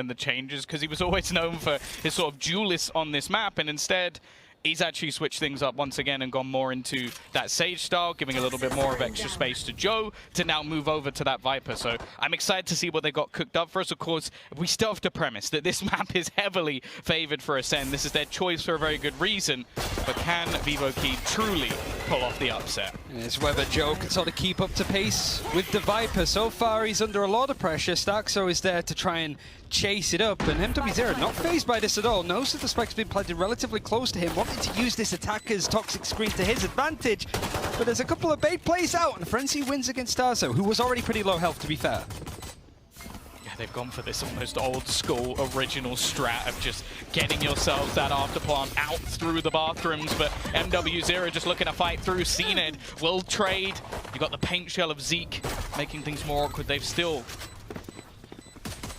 and the changes, because he was always known for his sort of duelist on this map, and instead he's actually switched things up once again and gone more into that Sage style, giving a little bit more of extra space to Joe to now move over to that Viper. So I'm excited to see what they got cooked up for us. Of course, we still have to premise that this map is heavily favored for Acend. This is their choice for a very good reason. But can Vivo Key truly pull off the upset? It's whether Joe can sort of keep up to pace with the Viper. So far, he's under a lot of pressure. Starkso is there to try and chase it up, and MW0 not phased by this at all. Knows that the spike's been planted relatively close to him, wanting to use this attacker's toxic screen to his advantage, but there's a couple of bait plays out, and Frenzy wins against Starzo, who was already pretty low health, to be fair. Yeah, they've gone for this almost old school original strat of just getting yourselves that afterplant out through the bathrooms, but MW0 just looking to fight through. Acend will trade. You got the paint shell of Zeke making things more awkward. They've still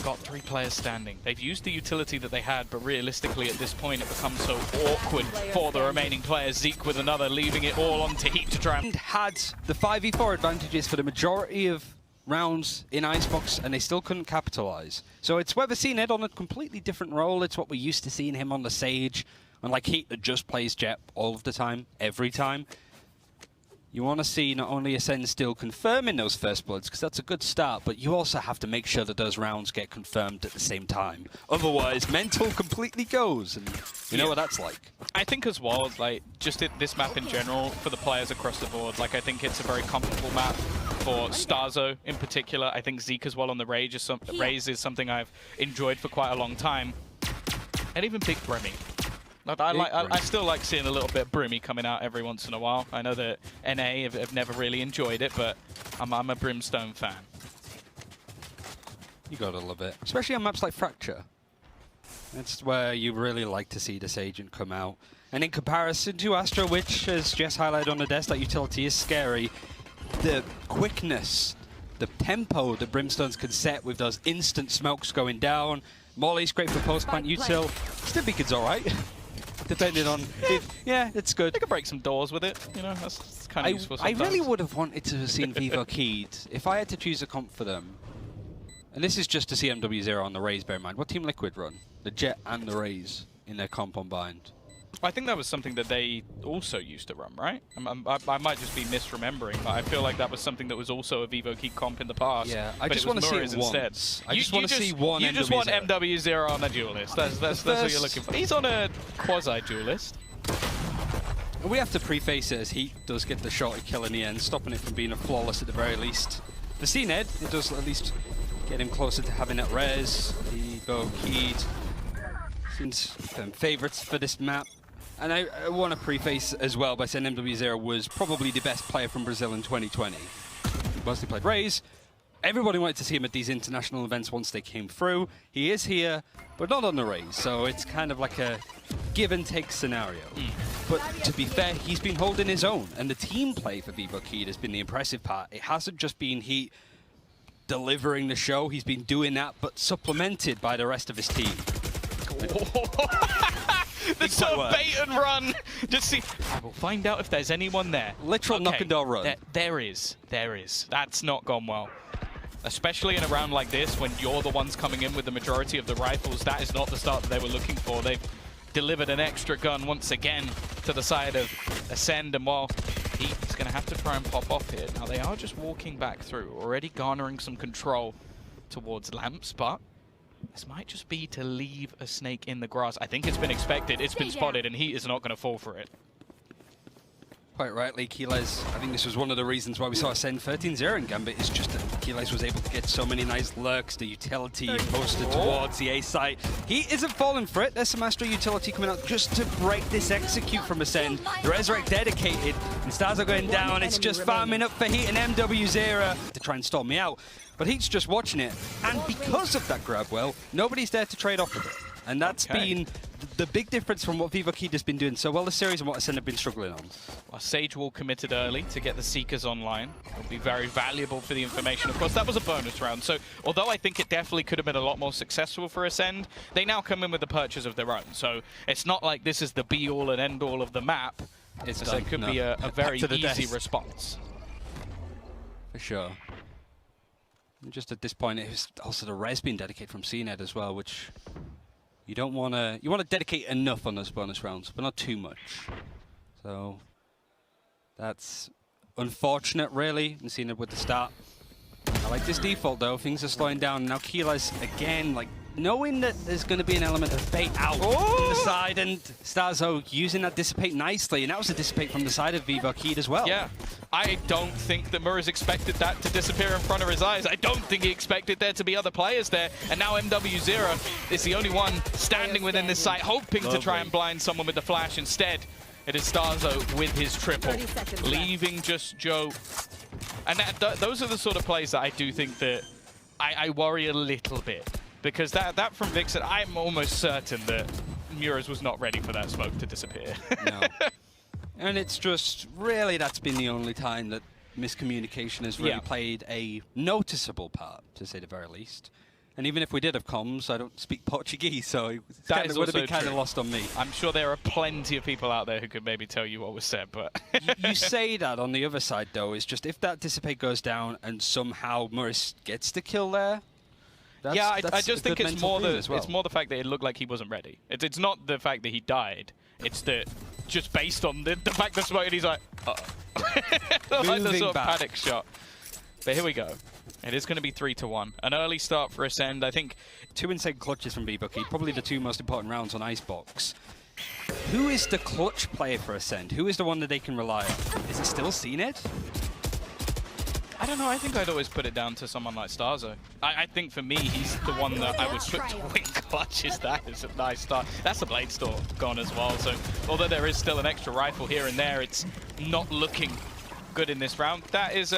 got 3 players standing. They've used the utility that they had, but realistically at this point it becomes so awkward for the remaining players. Zeke with another, leaving it all on to Heat to try and... Had the 5v4 advantages for the majority of rounds in Icebox, and they still couldn't capitalize. So it's whether Acend on a completely different role. It's what we're used to seeing him on the Sage, unlike Heat that just plays Jet all of the time, every time. You want to see not only Acend still confirming those first bloods, because that's a good start, but you also have to make sure that those rounds get confirmed at the same time. Otherwise, mental completely goes, and you know what that's like. I think as well, like, just this map in general, for the players across the board, like, I think it's a very comfortable map for Starzo in particular. I think Zeke as well on the Raze is something I've enjoyed for quite a long time. And even Big Brimmy. I still like seeing a little bit of Brimmy coming out every once in a while. I know that NA have never really enjoyed it, but I'm a Brimstone fan. You gotta love it, especially on maps like Fracture. That's where you really like to see this agent come out. And in comparison to Astro, which, as Jess highlighted on the desk, that utility is scary, the quickness, the tempo that Brimstones can set with those instant smokes going down. Molly's great for post-plant util. Still Beacon's alright. Depending on yeah, it's good. They could break some doors with it, you know, that's kind of useful sometimes. I really would have wanted to have seen Vivo keyed. If I had to choose a comp for them, and this is just to see MW0 on the Raze, bear in mind. What Team Liquid run? The Jet and the Raze in their comp combined. I think that was something that they also used to run, right? I might just be misremembering, but I feel like that was something that was also a Vivo Key comp in the past. Yeah, I just want to see it once. I just want to see one MW0. You just want MW0 on a duelist. That's what you're looking for. He's on a quasi-duelist. We have to preface it as Heat does get the shorty kill in the end, stopping it from being a flawless at the very least. For Acend, it does at least get him closer to having that res. Vivo Keyed seems favourites for this map. And I want to preface as well by saying MW0 was probably the best player from Brazil in 2020. He mostly played Raze. Everybody wanted to see him at these international events once they came through. He is here, but not on the Raze, so it's kind of like a give and take scenario. But to be fair, he's been holding his own, and the team play for Vivo Keyed has been the impressive part. It hasn't just been Heat delivering the show, he's been doing that, but supplemented by the rest of his team. The sort of bait and run. Just see. I will find out if there's anyone there. Literal knock and door run. There is. That's not gone well. Especially in a round like this, when you're the ones coming in with the majority of the rifles, that is not the start that they were looking for. They've delivered an extra gun once again to the side of Acend, and while Heat's going to have to try and pop off here. Now, they are just walking back through, already garnering some control towards Lamps, but this might just be to leave a snake in the grass. I think it's been expected, it's been spotted, and Heat is not going to fall for it. Quite rightly, Keylez, I think this was one of the reasons why we saw Acend 13-0 in Gambit. It's just that Keylez was able to get so many nice lurks, the utility posted towards the A site. He isn't falling for it. There's some Astro utility coming out just to break this execute from Acend. The Resurrect dedicated, and stars are going down. It's just farming up for Heat and MW0 to try and storm me out. But Heat's just watching it, and because of that grab well, nobody's there to trade off with it. And that's been the big difference from what Vivo Keyed has been doing so well this series and what Acend have been struggling on. Well, Sage Wall committed early to get the Seekers online. It'll be very valuable for the information. Of course, that was a bonus round, so although I think it definitely could have been a lot more successful for Acend, they now come in with a purchase of their own. So it's not like this is the be-all and end-all of the map. It could be a very easy response. For sure. And just at this point, it was also the res being dedicated from CNED as well, which you don't want to. You want to dedicate enough on those bonus rounds, but not too much. So that's unfortunate, really. And CNED with the start. I like this default though. Things are slowing down now. Keela's again, like knowing that there's going to be an element of bait out from the side, and Starzo using that dissipate nicely, and that was a dissipate from the side of Vivo Keed as well. Yeah, I don't think that Murray's expected that to disappear in front of his eyes. I don't think he expected there to be other players there, and now MW0 is the only one standing within this site, hoping to try and blind someone with the flash. Instead, it is Starzo with his triple, leaving just Joe. And those are the sort of plays that I do think that I worry a little bit. Because that from Vixen, I'm almost certain that Muras was not ready for that smoke to disappear. No. And it's just, really, that's been the only time that miscommunication has really played a noticeable part, to say the very least. And even if we did have comms, I don't speak Portuguese, so it would have been kind of lost on me. I'm sure there are plenty of people out there who could maybe tell you what was said, but... you say that. On the other side, though, is just if that dissipate goes down and somehow Muras gets the kill there, I just think it's more the fact that it looked like he wasn't ready. It's not the fact that he died. It's that just based on the fact that smoke, he's like, uh-oh. Like the sort of panic shot. But here we go. It is going to be 3-1. An early start for Acend. I think 2 insane clutches from Vivo Keed, probably the 2 most important rounds on Icebox. Who is the clutch player for Acend? Who is the one that they can rely on? Is it still CNED? I don't know. I think I'd always put it down to someone like Starzo. I think for me, he's the one that I would put to win clutches. That is a nice start. That's the Blade Store gone as well. So although there is still an extra rifle here and there, it's not looking good in this round. That is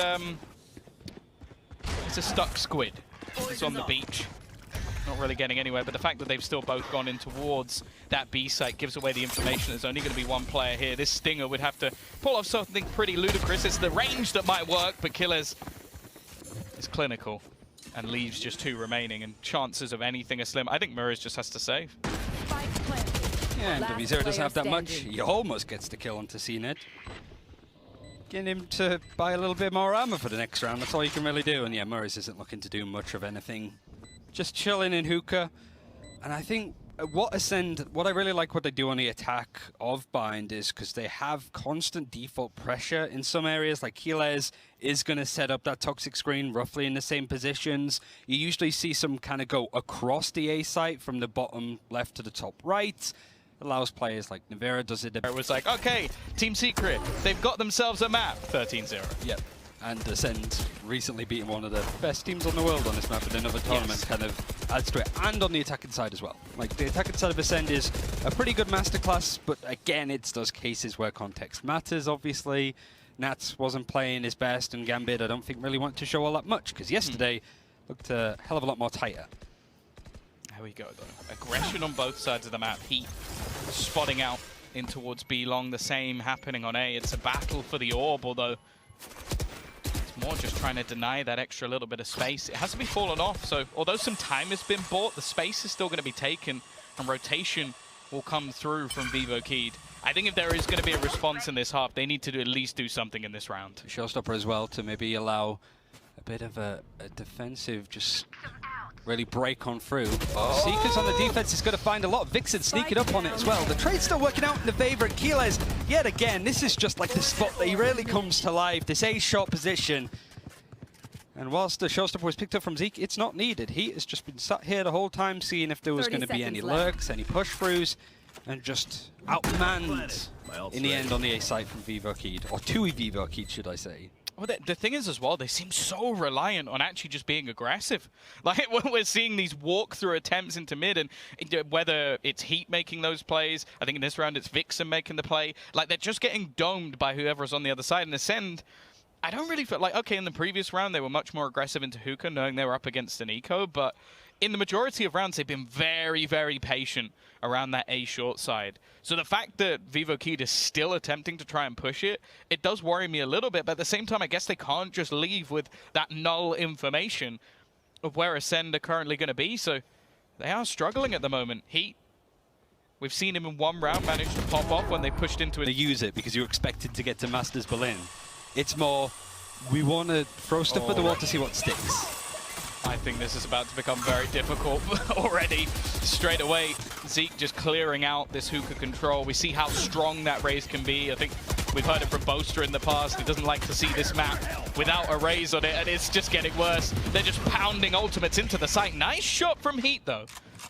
it's a stuck squid. It's on the beach. Not really getting anywhere, but the fact that they've still both gone in towards that B site gives away the information. There's only going to be one player here. This Stinger would have to pull off something pretty ludicrous. It's the range that might work, but Killers is clinical and leaves just 2 remaining, and chances of anything are slim. I think Murray just has to save. Yeah, and W0 doesn't have that much. He almost gets the kill onto CNED. Getting him to buy a little bit more armor for the next round. That's all you can really do. And yeah, Murray's isn't looking to do much of anything. Just chilling in hookah. And I think what I really like what they do on the attack of Bind is because they have constant default pressure in some areas. Like Keylez is going to set up that toxic screen roughly in the same positions. You usually see some kind of go across the A site from the bottom left to the top right. Allows players like Navera does it. It was like, okay, Team Secret, they've got themselves a map. 13-0. Yep. And Acend recently beating one of the best teams on the world on this map in another tournament kind of adds to it. And on the attacking side as well. Like, the attacking side of Acend is a pretty good masterclass, but again, it's those cases where context matters, obviously. Nats wasn't playing his best, and Gambit, I don't think, really wanted to show all that much, because yesterday looked a hell of a lot more tighter. There we go, though. Aggression on both sides of the map. Heat spotting out in towards B long. The same happening on A. It's a battle for the orb, although it's more just trying to deny that extra little bit of space. It has to be fallen off, so although some time has been bought, the space is still going to be taken, and rotation will come through from Vivo Keed. I think if there is going to be a response in this half, they need to at least do something in this round. Showstopper as well to maybe allow a bit of a defensive, just really break on through. Seekers on the defense is going to find a lot. Vixen sneaking up on it as well. The trade's still working out in the favor of Keylez. Yet again, this is just like the spot that he really comes to life. This A-shot position. And whilst the showstopper was picked up from Zeke, it's not needed. He has just been sat here the whole time seeing if there was going to be any lurks, any push-throughs, and just outmanned in the end on the A site from Vivo Keed. Or to Vivo Keed, should I say. Well, the thing is as well, they seem so reliant on actually just being aggressive. Like, when we're seeing these walk-through attempts into mid, and whether it's Heat making those plays, I think in this round it's Vixen making the play, like, they're just getting domed by whoever's on the other side. And Acend, I don't really feel like, okay, in the previous round, they were much more aggressive into hookah, knowing they were up against an eco, but in the majority of rounds, they've been very, very patient around that A short side. So the fact that Vivo Keed is still attempting to try and push it, it does worry me a little bit, but at the same time, I guess they can't just leave with that null information of where Acend are currently going to be, so they are struggling at the moment. Heat, we've seen him in one round manage to pop off when they pushed into it. They use it because you're expected to get to Masters Berlin. It's more, we want to throw stuff at the wall to see what sticks. think this is about to become very difficult already. Straight away, Zeke just clearing out this hookah control. We see how strong that raise can be. I think we've heard it from Boaster in the past. He doesn't like to see this map without a raise on it, and it's just getting worse. They're just pounding ultimates into the site. Nice shot from Heat, though.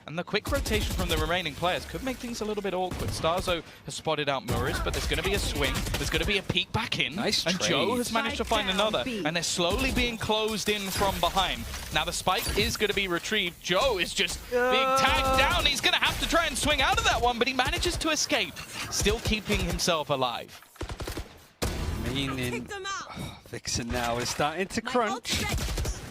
And the quick rotation from the remaining players could make things a little bit awkward. Starzo has spotted out Muris, but there's going to be a swing. There's going to be a peek back in. Nice and trade. Joe has managed to find another. And they're slowly being closed in from behind. Now the spike is going to be retrieved. Joe is just being tagged down. He's going to have to try and swing out of that one, but he manages to escape, still keeping himself alive. Meaning, Vixen now is starting to crunch.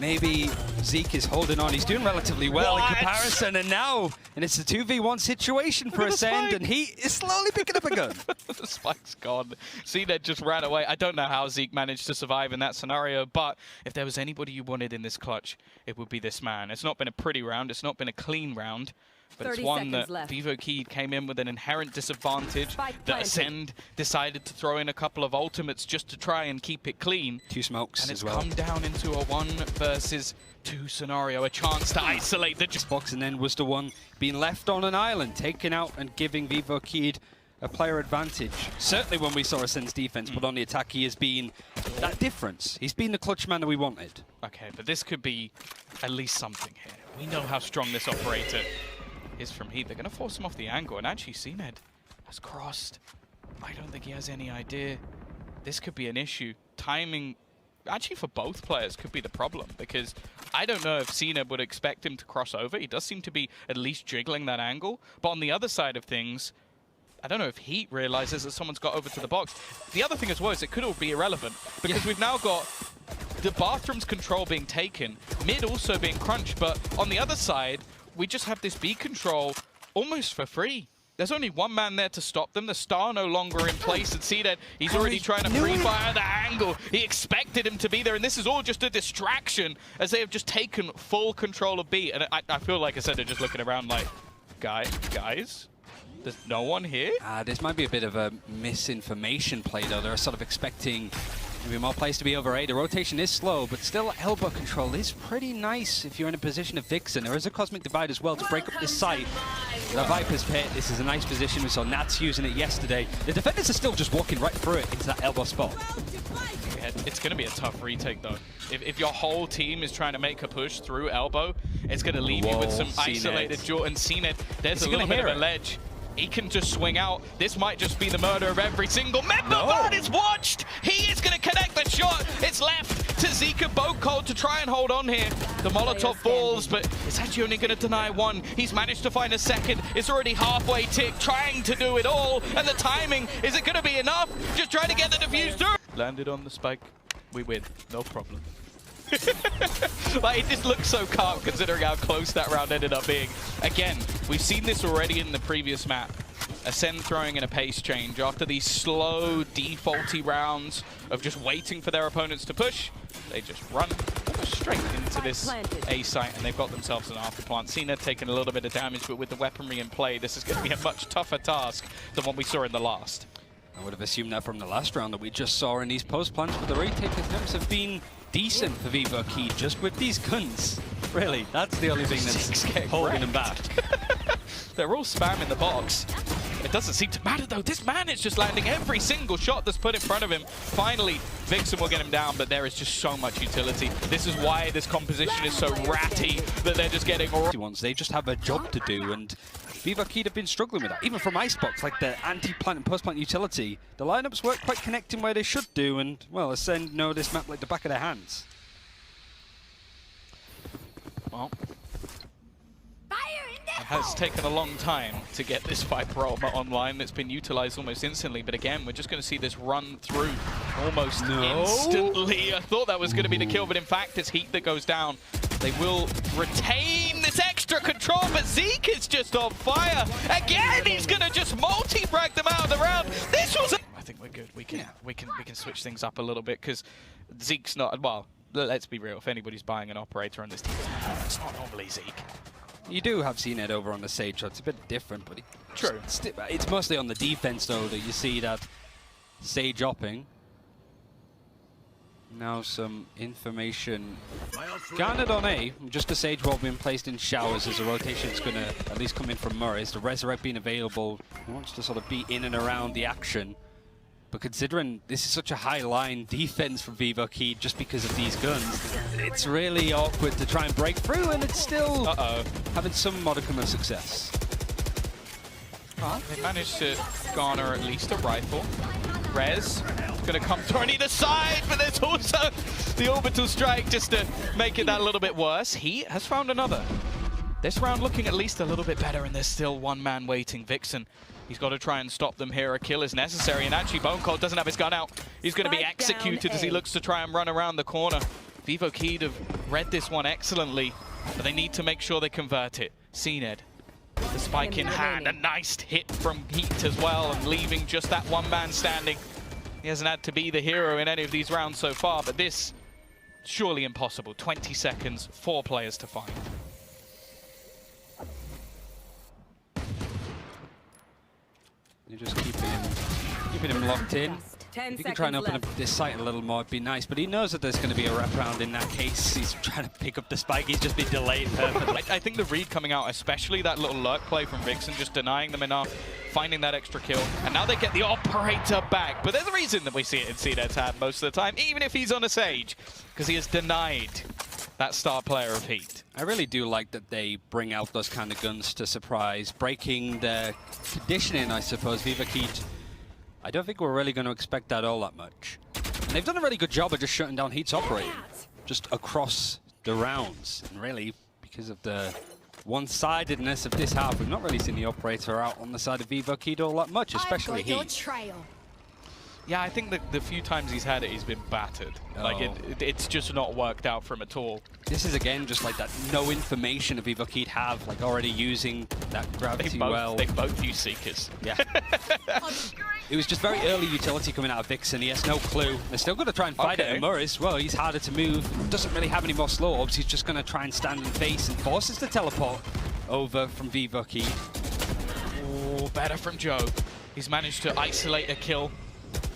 Maybe Zeke is holding on. He's doing relatively well in comparison, and now, and it's a 2v1 situation for Acend, and he is slowly picking up a gun. The spike's gone. CNED just ran away. I don't know how Zeke managed to survive in that scenario, but if there was anybody you wanted in this clutch, it would be this man. It's not been a pretty round. It's not been a clean round. But it's one that Vivo Key came in with an inherent disadvantage. That Acend decided to throw in a couple of ultimates just to try and keep it clean. 2 smokes and as well. And it's come down into a 1 versus 2 scenario. A chance to isolate the... Box, and then was the one being left on an island, taken out and giving Vivo Key a player advantage. Certainly when we saw Ascend's defense, but on the attack he has been that difference. He's been the clutch man that we wanted. Okay, but this could be at least something here. We know how strong this operator is from Heat. They're going to force him off the angle, and actually CNED has crossed. I don't think he has any idea. This could be an issue. Timing, actually for both players, could be the problem, because I don't know if CNED would expect him to cross over. He does seem to be at least jiggling that angle, but on the other side of things, I don't know if Heat realizes that someone's got over to the box. The other thing as well is it could all be irrelevant, because we've now got the bathroom's control being taken, mid also being crunched, but on the other side, we just have this B control almost for free. There's only one man there to stop them. The star no longer in place, and see that he's already trying to pre-fire the angle. He expected him to be there, and this is all just a distraction as they have just taken full control of B. And I feel like I said they're just looking around like, guys? There's no one here? This might be a bit of a misinformation play, though. They're sort of expecting maybe more plays to be over A. The rotation is slow, but still elbow control is pretty nice if you're in a position of Vixen. There is a Cosmic Divide as well to break up this site. The Viper's Pit, this is a nice position. We saw Nats using it yesterday. The defenders are still just walking right through it into that elbow spot. Yeah, it's going to be a tough retake, though. If your whole team is trying to make a push through elbow, it's going to leave you with some isolated jaw. And CNED, there's a little bit of a ledge. He can just swing out. This might just be the murder of every single member. But it's watched. He is going to connect the shot. It's left to Zeke and Bocold to try and hold on here. The Molotov falls, but it's actually only going to deny one. He's managed to find a second. It's already halfway tick, trying to do it all. And the timing, is it going to be enough? Just trying to get the defuse through. Landed on the spike. We win. No problem. Like, it just looks so calm considering how close that round ended up being. Again, we've seen this already in the previous map. Acend throwing in a pace change after these slow, defaulty rounds of just waiting for their opponents to push. They just run straight into this A site, and they've got themselves an afterplant. CNED taking a little bit of damage, but with the weaponry in play, this is going to be a much tougher task than what we saw in the last. I would have assumed that from the last round that we just saw in these post plants, but the retake attempts have been decent for Vivo Key, just with these guns. Really, that's the only thing that's holding them back. They're all spamming the box. It doesn't seem to matter, though. This man is just landing every single shot that's put in front of him. Finally, Vixen will get him down, but there is just so much utility. This is why this composition is so ratty, that they're just getting... They just have a job to do, and Vivo Key have been struggling with that. Even from Icebox, like the anti-plant and post-plant utility, the lineups weren't quite connecting where they should do, and, well, Acend know this map like the back of their hands. Well, it has taken a long time to get this Viper ultimate online. It's been utilized almost instantly, but again, we're just going to see this run through almost instantly. I thought that was going to be the kill, but in fact, it's Heat that goes down. They will retain this extra control, but Zeke is just on fire. Again, he's going to just multi-frag them out of the round. This was... I think we're good. We can switch things up a little bit, because Zeke's not... Well, let's be real. If anybody's buying an operator on this team, it's not normally Zeke. You do have CNED over on the Sage, so it's a bit different, but true. It's mostly on the defense, though, that you see that Sage opping. Now some information garnered on A. Just a Sage Wall being placed in showers as a rotation is going to at least come in from Murray's. The Resurrect being available. He wants to sort of be in and around the action. But considering this is such a high line defense from Vivo Key just because of these guns, it's really awkward to try and break through, and it's still having some modicum of success. Well, they managed to garner at least a rifle. Rez going to come through on either side, but there's also the orbital strike just to make it that little bit worse. He has found another. This round looking at least a little bit better, and there's still one man waiting. Vixen, he's got to try and stop them here. A kill is necessary, and actually Bone Cold doesn't have his gun out. He's going to be executed as he looks to try and run around the corner. Vivo Keyed have read this one excellently, but they need to make sure they convert it. Cned, the spike in hand, a nice hit from Heat as well, and leaving just that one man standing. He hasn't had to be the hero in any of these rounds so far, but this, surely impossible. 20 seconds, 4 players to find. You're just keeping him locked in. He can try and open up this site a little more, it'd be nice, but he knows that there's going to be a wraparound in that case. He's trying to pick up the spike, he's just been delayed perfectly. I think the read coming out, especially that little lurk play from Vixen, just denying them enough, finding that extra kill, and now they get the operator back. But there's a reason that we see it in Cned's hand most of the time, even if he's on a Sage, because he has denied that star player of Heat. I really do like that they bring out those kind of guns to surprise, breaking the conditioning, I suppose. Vivo Keyed, I don't think we're really going to expect that all that much. And they've done a really good job of just shutting down Heat's operator, just across the rounds. And really, because of the one-sidedness of this half, we've not really seen the operator out on the side of Vivo Keyed all that much, especially Heat. Yeah, I think that the few times he's had it, he's been battered. Like, it's just not worked out for him at all. This is, again, just like that no information of Vivo Keyed have, like already using that gravity well. They both use Seekers. Yeah. It was just very early utility coming out of Vixen. He has no clue. They're still going to try and fight it. And Morris, well, he's harder to move. Doesn't really have any more slow orbs. He's just going to try and stand and face and forces the teleport over from Vivo Keyed. Oh, better from Joe. He's managed to isolate a kill,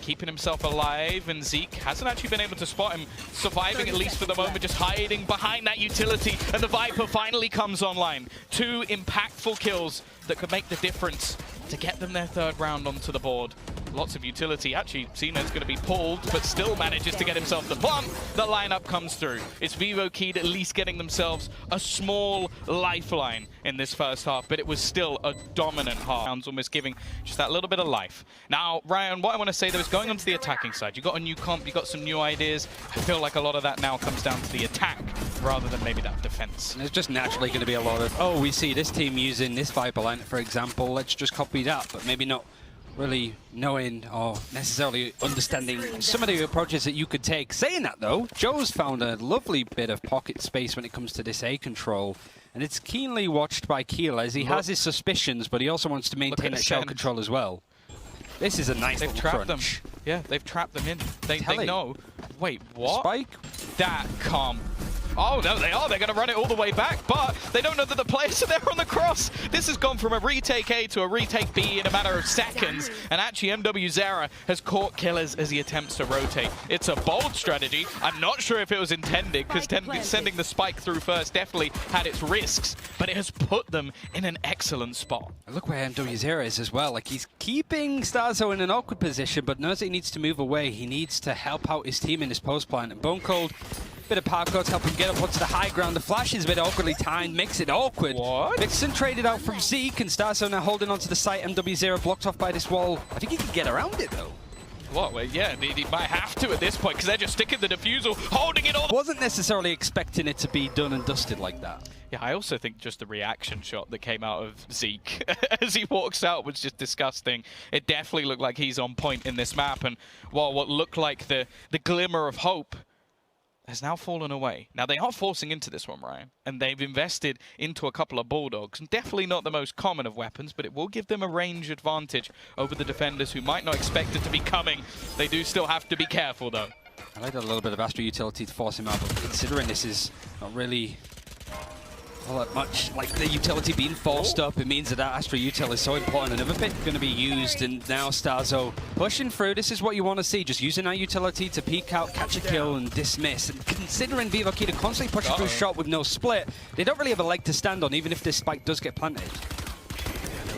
keeping himself alive, and Zeke hasn't actually been able to spot him, surviving at least for the moment, just hiding behind that utility, and the Viper finally comes online. 2 impactful kills that could make the difference to get them their 3rd round onto the board. Lots of utility. Actually, Cned's going to be pulled, but still manages to get himself the bomb. The lineup comes through. It's Vivo Keyed at least getting themselves a small lifeline in this first half, but it was still a dominant half. Almost giving just that little bit of life. Now, Ryan, what I want to say though is going onto the attacking side. You've got a new comp, you've got some new ideas. I feel like a lot of that now comes down to the attack rather than maybe that defense. And there's just naturally going to be a lot of, oh, we see this team using this Viper line, for example, let's just copy that, but maybe not really knowing or necessarily understanding some of the approaches that you could take. Saying that though, Joe's found a lovely bit of pocket space when it comes to this A control, and it's keenly watched by Keel as he has his suspicions, but he also wants to maintain that shell control as well. This is a nice little crunch. Yeah, they've trapped them in. They know. Wait, what? Spike? That calm. Oh, no, they are. They're going to run it all the way back, but they don't know that the players are there on the cross. This has gone from a retake A to a retake B in a matter of seconds, and actually MW Zara has caught Killers as he attempts to rotate. It's a bold strategy. I'm not sure if it was intended, because sending the spike through first definitely had its risks, but it has put them in an excellent spot. Look where MW Zara is as well. Like, he's keeping Starzo in an awkward position, but knows that he needs to move away. He needs to help out his team in his post plan. And Bone Cold, bit of parkour to help him get up onto the high ground. The flash is a bit awkwardly timed, makes it awkward. What? Vixen traded out from Zeke, and Starzo now holding onto the site. MW0 blocked off by this wall. I think he can get around it though. What? Well, yeah, he might have to at this point, because they're just sticking the defusal, holding it all. Wasn't necessarily expecting it to be done and dusted like that. Yeah, I also think just the reaction shot that came out of Zeke as he walks out was just disgusting. It definitely looked like he's on point in this map, and while what looked like the glimmer of hope has now fallen away. Now, they are forcing into this one, Ryan, and they've invested into a couple of Bulldogs, and definitely not the most common of weapons, but it will give them a range advantage over the defenders who might not expect it to be coming. They do still have to be careful, though. I like a little bit of Astro utility to force him out, but considering this is not really all that much. Like the utility being forced up, it means that Astra util is so important. Another pick going to be used, and now Starzo pushing through. This is what you want to see, just using our utility to peek out, catch a kill, and dismiss. And considering Vivo Kid are constantly pushing through shot with no split, they don't really have a leg to stand on, even if this spike does get planted.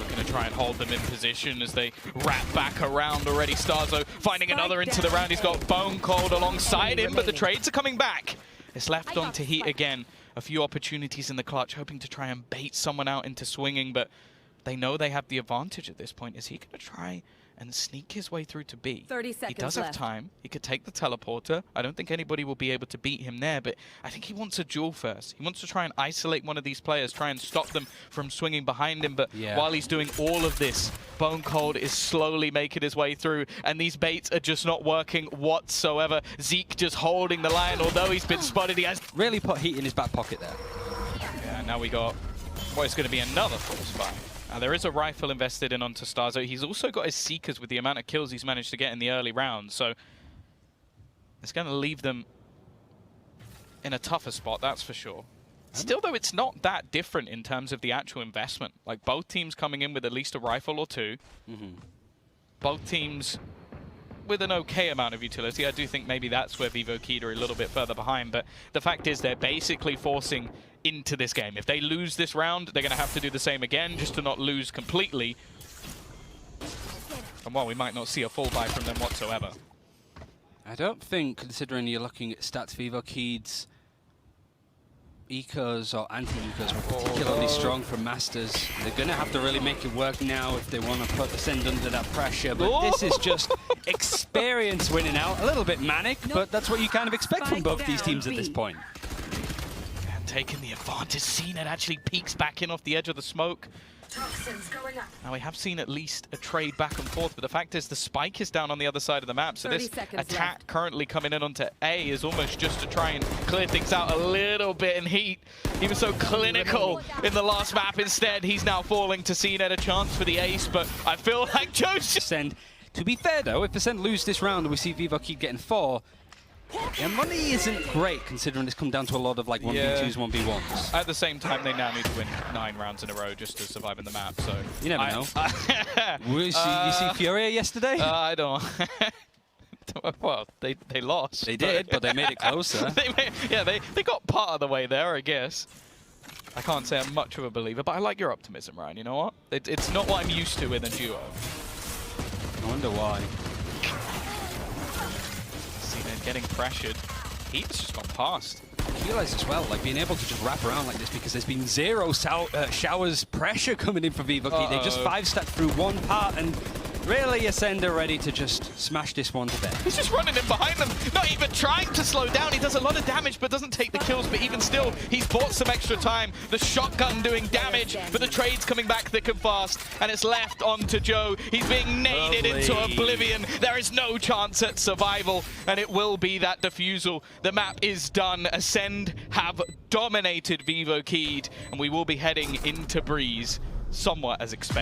Going to try and hold them in position as they wrap back around already. Starzo finding another into the round. He's got Bone Cold alongside him, but the trades are coming back. It's left on to Heat again. A few opportunities in the clutch, hoping to try and bait someone out into swinging, but they know they have the advantage at this point. Is he going to try and sneak his way through to B? 30 seconds He does left. have time. He could take the teleporter. I don't think anybody will be able to beat him there, but I think he wants a duel first. He wants to try and isolate one of these players, try and stop them from swinging behind him, but while he's doing all of this, Bone Cold is slowly making his way through, and these baits are just not working whatsoever. Zeke just holding the line, although he's been spotted. He has Really put Heat in his back pocket there. Yeah, now we got what is going to be another false buy. Now there is a rifle invested in onto Starzo. He's also got his Seekers with the amount of kills he's managed to get in the early rounds, so it's going to leave them in a tougher spot, that's for sure. Still, though, it's not that different in terms of the actual investment. Like, both teams coming in with at least a rifle or two. Both teams with an okay amount of utility. I do think maybe that's where Vivo Kid are a little bit further behind, but the fact is they're basically forcing into this game. If they lose this round, they're going to have to do the same again just to not lose completely. And while we might not see a full buy from them whatsoever. I don't think, considering you're looking at stats, Vivo Kid's ecos or anti-ecos were particularly strong from Masters. They're going to have to really make it work now if they want to put Acend under that pressure, but this is just experience winning out. A little bit manic, but that's what you kind of expect from both these teams at this point. And taking the advantage, CNED actually peeks back in off the edge of the smoke. Now we have seen at least a trade back and forth, but the fact is the spike is down on the other side of the map, so this attack currently coming in onto A is almost just to try and clear things out a little bit in Heat. He was so clinical in the last map. Instead, he's now falling to CNED, a chance for the ace, but I feel like Joseph... Acend, to be fair though, if Acend lose this round and we see Vivo Kid getting 4, yeah, money isn't great considering it's come down to a lot of like 1v2s, 1v1s. At the same time, they now need to win 9 rounds in a row just to survive in the map, so... You never know. You see Furia yesterday? I don't... Well, they lost. They did, but they made it closer. they got part of the way there, I guess. I can't say I'm much of a believer, but I like your optimism, Ryan. You know what? It's not what I'm used to in a duo. I wonder why. Getting pressured. He's just gone past. I realize as well, like being able to just wrap around like this because there's been zero showers pressure coming in for Vivo Kid. They just 5-stacked through one part and really Acend are ready to just smash this one to death. He's just running in behind them, not even trying to slow down. He does a lot of damage but doesn't take the kills, but even still, he's bought some extra time. The shotgun doing damage, but the trade's coming back thick and fast, and it's left on to Joe. He's being naded into oblivion. There is no chance at survival, and it will be that defusal. The map is done. Acend have dominated Vivo Kid, and we will be heading into Breeze somewhat as expected.